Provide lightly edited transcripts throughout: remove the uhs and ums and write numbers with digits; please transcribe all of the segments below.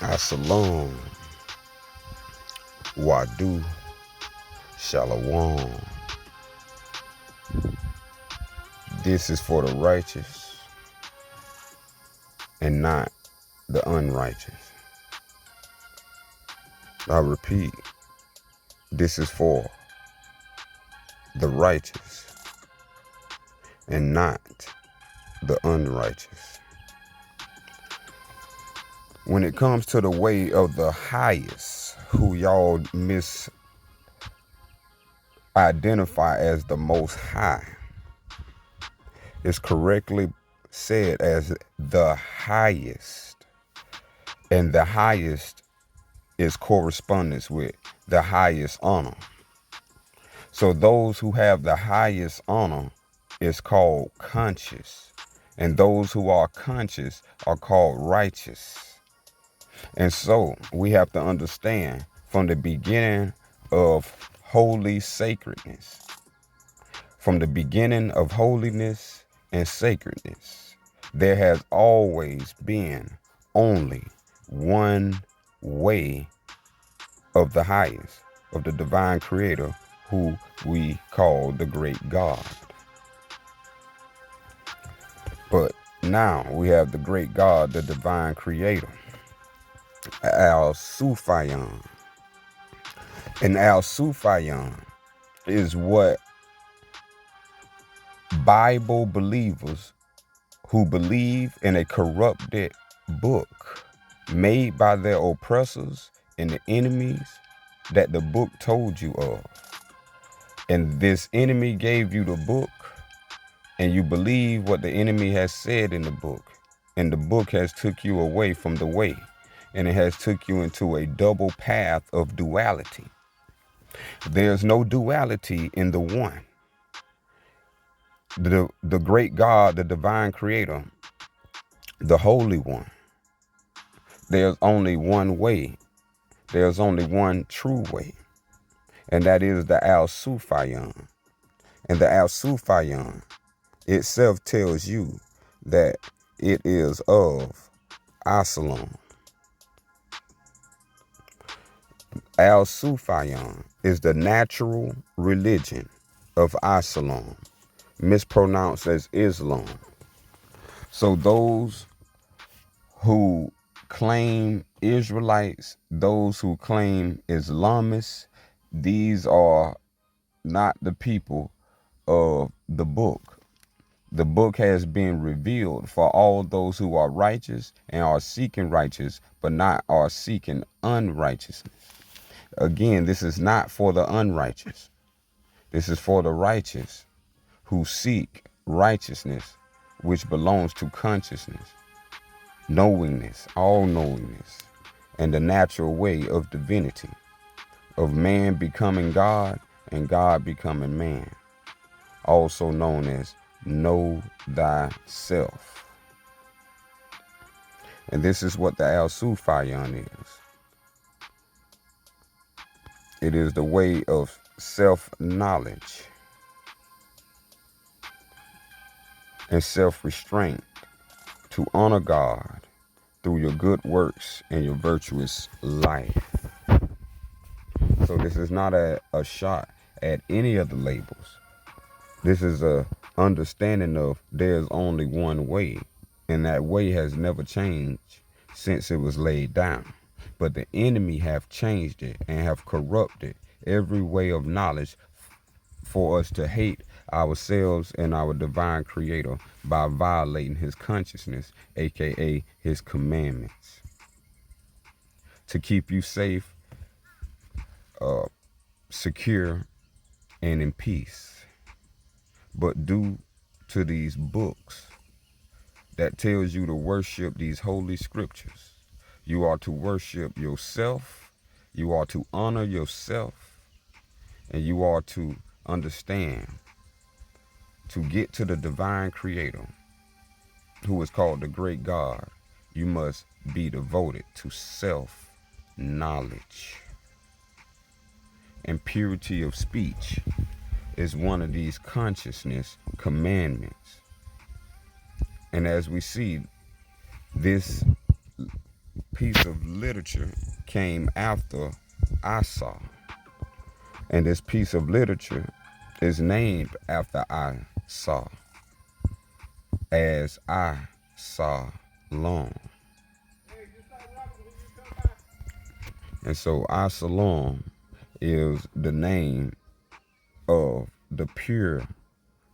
Assalamu, Wadu, Shalom. This is for the righteous and not the unrighteous. I repeat, this is for the righteous and not the unrighteous. When it comes to the way of the highest, who y'all misidentify as the most high, is correctly said as the highest. And the highest is correspondence with the highest honor. So those who have the highest honor is called conscious. And those who are conscious are called righteous. And so we have to understand from the beginning of holy sacredness, from the beginning of holiness and sacredness, there has always been only one way of the highest, of the divine creator, who we call the great God. But now we have the great God, the divine creator, Al-Sufayan. And Al-Sufayan is what Bible believers who believe in a corrupted book made by their oppressors and the enemies that the book told you of. And this enemy gave you the book, and you believe what the enemy has said in the book. And the book has took you away from the way, and it has took you into a double path of duality. There's no duality in the one. The great God, the divine creator, the holy one. There's only one way. There's only one true way. And that is the Al-Sufayan. And the Al-Sufayan itself tells you that it is of Aslan. Al-Sufayan is the natural religion of Aslan, mispronounced as Islam. So those who claim Israelites, those who claim Islamists, these are not the people of the book. The book has been revealed for all those who are righteous and are seeking righteous, but not are seeking unrighteousness. Again, this is not for the unrighteous. This is for the righteous who seek righteousness, which belongs to consciousness, knowingness, all knowingness, and the natural way of divinity, of man becoming God and God becoming man, also known as know thyself. And this is what the Al-Sufayan is. It is the way of self-knowledge and self-restraint to honor God through your good works and your virtuous life. So this is not a shot at any of the labels. This is a understanding of there's only one way, and that way has never changed since it was laid down. But the enemy have changed it and have corrupted every way of knowledge for us to hate ourselves and our divine creator by violating his consciousness, aka his commandments, to keep you safe, secure, and in peace. But due to these books that tells you to worship these holy scriptures, you are to worship yourself, you are to honor yourself, and you are to understand, to get to the divine creator, who is called the great God, you must be devoted to self-knowledge. And purity of speech is one of these consciousness commandments. And as we see, this piece of literature came after I saw. And this piece of literature is named after I saw, as I saw long. And so Asalam is the name of the pure,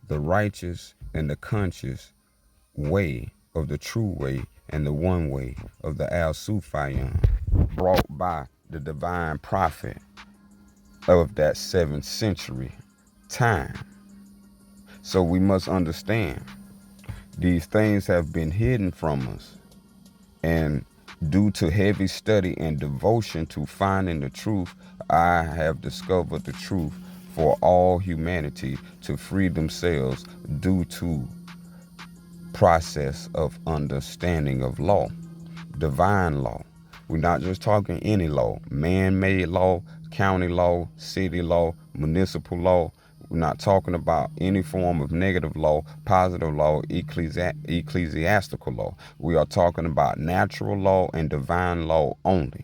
the righteous, and the conscious way of the true way and the one way of the Al-Sufiyan, brought by the divine prophet of that 7th century time. So we must understand these things have been hidden from us, and due to heavy study and devotion to finding the truth, I have discovered the truth for all humanity to free themselves due to process of understanding of law, divine law. We're not just talking any law, man-made law, county law, city law, municipal law. We're not talking about any form of negative law, positive law, ecclesiastical law. We are talking about natural law and divine law only.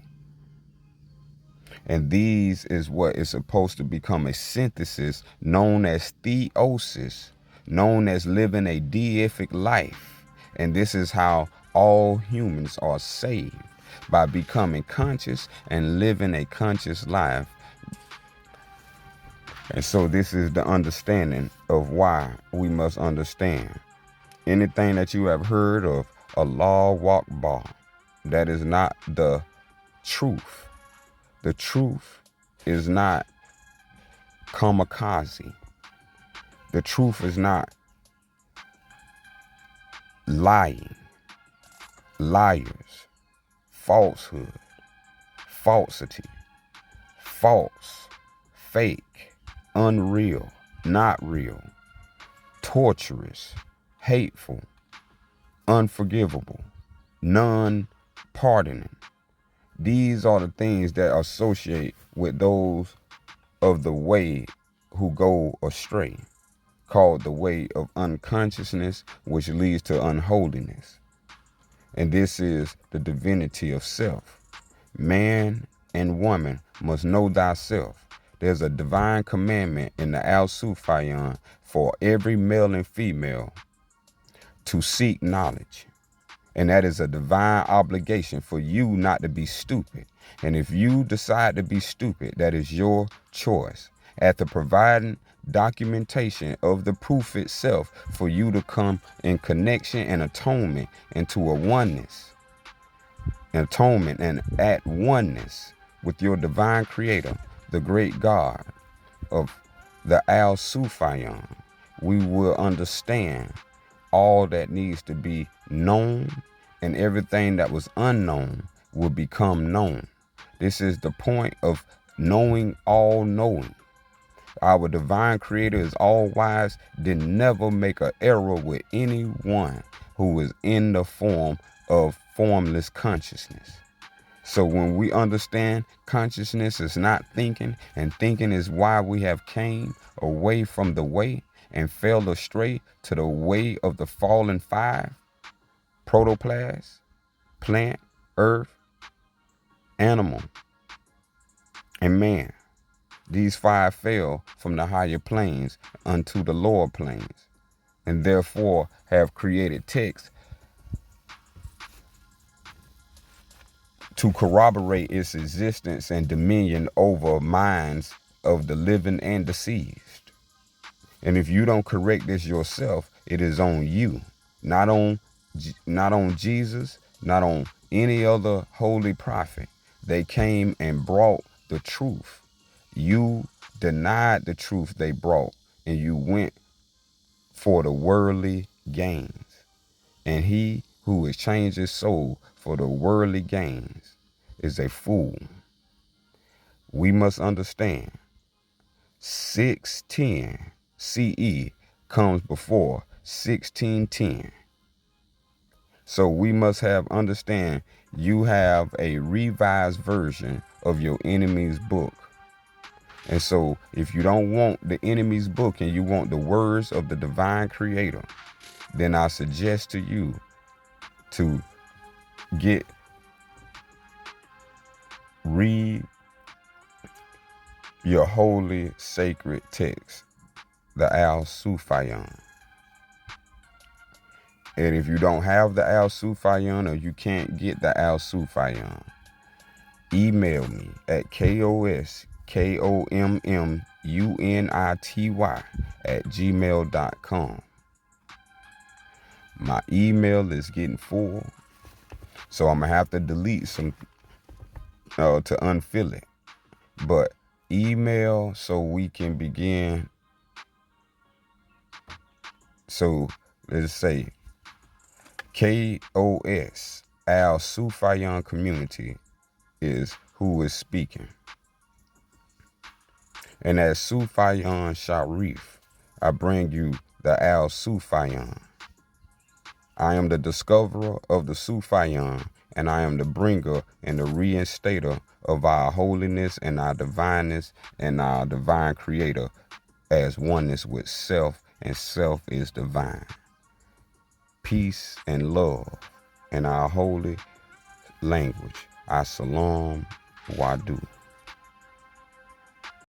And these is what is supposed to become a synthesis known as theosis, known as living a deific life. And this is how all humans are saved, by becoming conscious and living a conscious life. And so this is the understanding of why we must understand. Anything that you have heard of Allah Akbar, that is not the truth. The truth is not kamikaze. The truth is not lying, liars, falsehood, falsity, false, fake, unreal, not real, torturous, hateful, unforgivable, non-pardoning. These are the things that associate with those of the way who go astray, called the way of unconsciousness, which leads to unholiness. And this is the divinity of self. Man and woman must know thyself. There's a divine commandment in the Al-Sufiyan for every male and female to seek knowledge. And that is a divine obligation for you not to be stupid. And if you decide to be stupid, that is your choice. After providing documentation of the proof itself for you to come in connection and atonement into a oneness, atonement and at oneness with your divine creator, the great God of the Al-Sufiyan, we will understand all that needs to be known, and everything that was unknown will become known. This is the point of knowing all knowing. Our divine creator is all wise, did never make an error with anyone who is in the form of formless consciousness. So when we understand consciousness is not thinking, and thinking is why we have came away from the way and fell astray to the way of the fallen five, protoplasm, plant, earth, animal, and man. These five fell from the higher planes unto the lower planes, and therefore have created texts to corroborate its existence and dominion over minds of the living and deceased. And if you don't correct this yourself, it is on you, not on Jesus, not on any other holy prophet. They came and brought the truth. You denied the truth they brought, and you went for the worldly gains. And he who exchanged his soul for the worldly gains is a fool. We must understand 610 CE comes before 1610. So we must understand you have a revised version of your enemy's book. And so if you don't want the enemy's book and you want the words of the divine creator, then I suggest to you to get read your holy sacred text, the Al Sufyan. And if you don't have the Al Sufyan or you can't get the Al Sufyan, email me at KOSKOMMUNITY@gmail.com. My email is getting full, so I'm gonna have to delete some to unfill it. But email so we can begin. So let's say KOS Al Sufyan Community is who is speaking. And as Sufyan Sharif, I bring you the Al Sufyan. I am the discoverer of the Sufyan, and I am the bringer and the reinstater of our holiness and our divineness and our divine creator as oneness with self, and self is divine. Peace and love in our holy language. As-salam wadu.